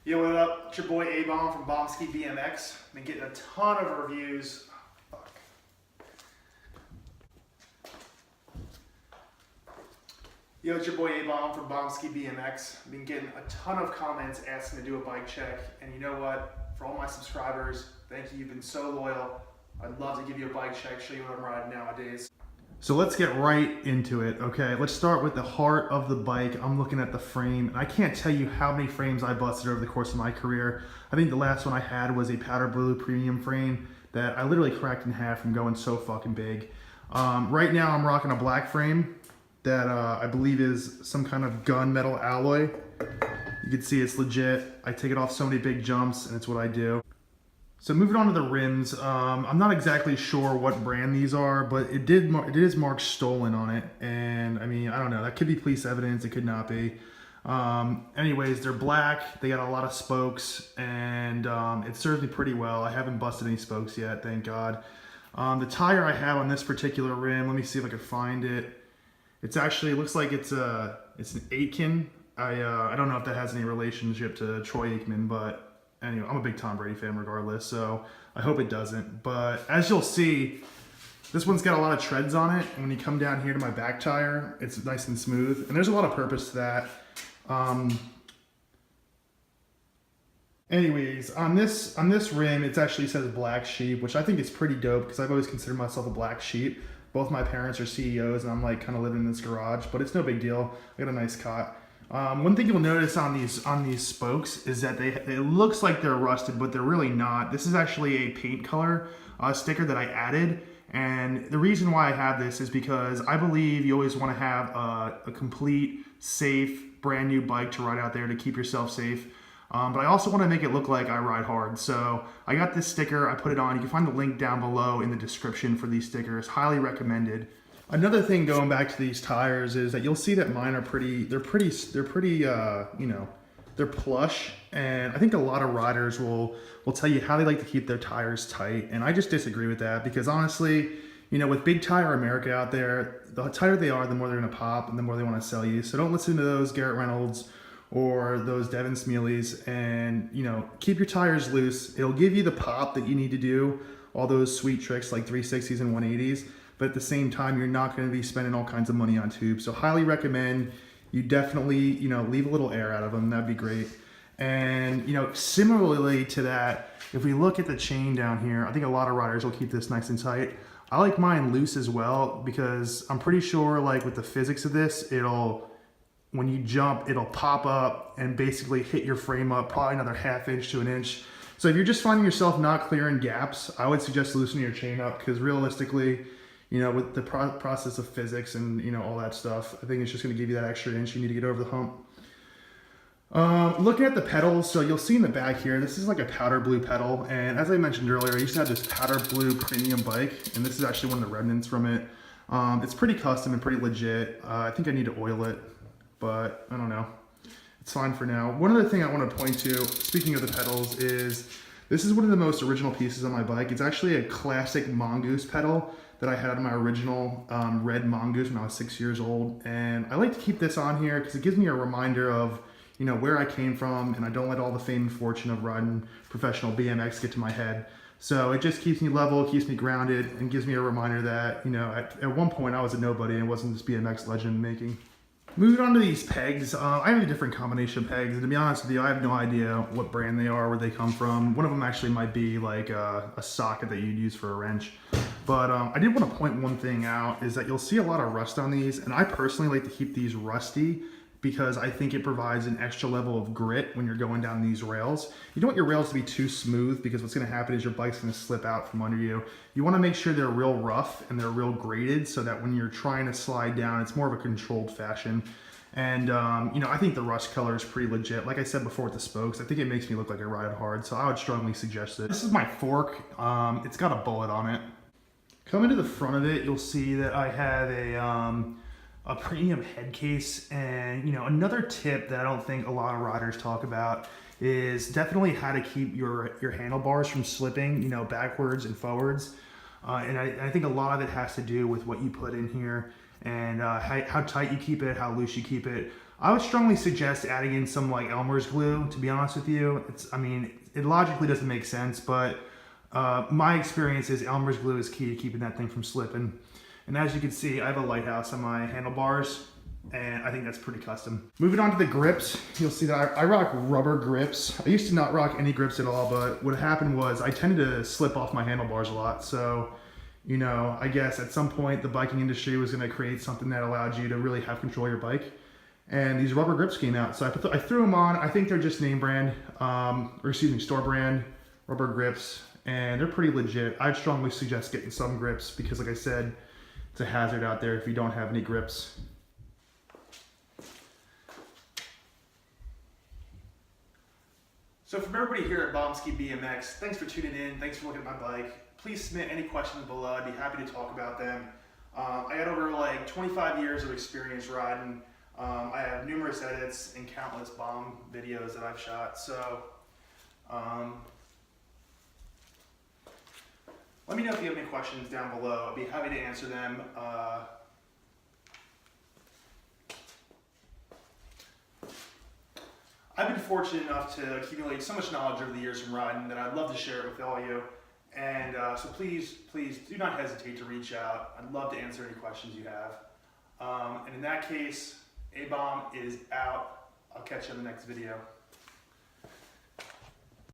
Yo, what up? It's your boy A-Bomb from Bomski BMX. Been getting a ton of reviews. Yo, it's your boy A-Bomb from Bomski BMX. Been getting a ton of comments asking to do a bike check. And you know what? For all my subscribers, thank you. You've been so loyal. I'd love to give you a bike check, show you what I'm riding nowadays. So let's get right into it, okay? Let's start with the heart of the bike. I'm looking at the frame, and I can't tell you how many frames I busted over the course of my career. I think the last one I had was a powder blue premium frame that I literally cracked in half from going so fucking big. Right now I'm rocking a black frame that I believe is some kind of gunmetal alloy. You can see it's legit. I take it off so many big jumps, and it's what I do. So moving on to the rims, I'm not exactly sure what brand these are, but it is marked stolen on it, and I mean, I don't know, that could be police evidence, it could not be. Anyways, they're black, they got a lot of spokes, and it serves me pretty well. I haven't busted any spokes yet, thank God. The tire I have on this particular rim, let me see if I can find it. It's actually, it looks like it's an Aitken. I don't know if that has any relationship to Troy Aikman, but anyway, I'm a big Tom Brady fan regardless, so I hope it doesn't. But as you'll see, this one's got a lot of treads on it, and when you come down here to my back tire, it's nice and smooth, and there's a lot of purpose to that. Anyways, on this rim, it actually says Black Sheep, which I think is pretty dope because I've always considered myself a black sheep. Both my parents are CEOs, and I'm like kind of living in this garage, but it's no big deal. I got a nice cot. One thing you'll notice on these spokes is that it looks like they're rusted, but they're really not. This is actually a paint color sticker that I added, and the reason why I have this is because I believe you always want to have a complete, safe, brand new bike to ride out there to keep yourself safe. But I also want to make it look like I ride hard. So I got this sticker, I put it on. You can find the link down below in the description for these stickers. Highly recommended. Another thing going back to these tires is that you'll see that mine are they're pretty, you know, they're plush, and I think a lot of riders will tell you how they like to keep their tires tight, and I just disagree with that because honestly, you know, with Big Tire America out there, the tighter they are, the more they're gonna pop and the more they want to sell you. So don't listen to those Garrett Reynolds or those Devin Smealeys, and you know, keep your tires loose. It'll give you the pop that you need to do all those sweet tricks like 360s and 180s. But at the same time, you're not going to be spending all kinds of money on tubes. So highly recommend you definitely, you know, leave a little air out of them. That'd be great. And, you know, similarly to that, if we look at the chain down here, I think a lot of riders will keep this nice and tight. I like mine loose as well because I'm pretty sure like with the physics of this, when you jump, it'll pop up and basically hit your frame up probably another ½ inch to an inch. So if you're just finding yourself not clearing gaps, I would suggest loosening your chain up because realistically, you know, with the process of physics and, you know, all that stuff, I think it's just going to give you that extra inch you need to get over the hump. Looking at the pedals, so you'll see in the back here, this is like a powder blue pedal. And as I mentioned earlier, I used to have this powder blue premium bike, and this is actually one of the remnants from it. It's pretty custom and pretty legit. I think I need to oil it, but I don't know. It's fine for now. One other thing I want to point to, speaking of the pedals, is this is one of the most original pieces on my bike. It's actually a classic Mongoose pedal that I had on my original red Mongoose when I was 6 years old. And I like to keep this on here because it gives me a reminder of, you know, where I came from, and I don't let all the fame and fortune of riding professional BMX get to my head. So it just keeps me level, keeps me grounded, and gives me a reminder that, you know, at one point I was a nobody and wasn't this BMX legend making. Moving on to these pegs, I have a different combination of pegs, and to be honest with you, I have no idea what brand they are, where they come from. One of them actually might be like a socket that you'd use for a wrench. But I did want to point one thing out, is that you'll see a lot of rust on these, and I personally like to keep these rusty because I think it provides an extra level of grit when you're going down these rails. You don't want your rails to be too smooth because what's going to happen is your bike's going to slip out from under you. You want to make sure they're real rough and they're real graded so that when you're trying to slide down, it's more of a controlled fashion. And, you know, I think the rust color is pretty legit. Like I said before with the spokes, I think it makes me look like I ride hard, so I would strongly suggest it. This is my fork. It's got a bullet on it. Coming to the front of it, you'll see that I have a premium head case, and you know, another tip that I don't think a lot of riders talk about is definitely how to keep your handlebars from slipping, you know, backwards and forwards. And I think a lot of it has to do with what you put in here and how tight you keep it, how loose you keep it. I would strongly suggest adding in some like Elmer's glue, to be honest with you. It logically doesn't make sense, but my experience is Elmer's glue is key to keeping that thing from slipping. And as you can see, I have a lighthouse on my handlebars, and I think that's pretty custom. Moving on to the grips, you'll see that I rock rubber grips. I used to not rock any grips at all, but what happened was I tended to slip off my handlebars a lot. So, you know, I guess at some point the biking industry was gonna create something that allowed you to really have control of your bike. And these rubber grips came out. So I threw them on. I think they're just name brand, store brand rubber grips, and they're pretty legit. I'd strongly suggest getting some grips because like I said, it's a hazard out there if you don't have any grips. So from everybody here at Bomski BMX, thanks for tuning in. Thanks for looking at my bike. Please submit any questions below. I'd be happy to talk about them. I got over like 25 years of experience riding. I have numerous edits and countless bomb videos that I've shot. So let me know if you have any questions down below. I'd be happy to answer them. I've been fortunate enough to accumulate so much knowledge over the years from riding that I'd love to share it with all of you. And so please do not hesitate to reach out. I'd love to answer any questions you have. And in that case, A-Bomb is out. I'll catch you in the next video.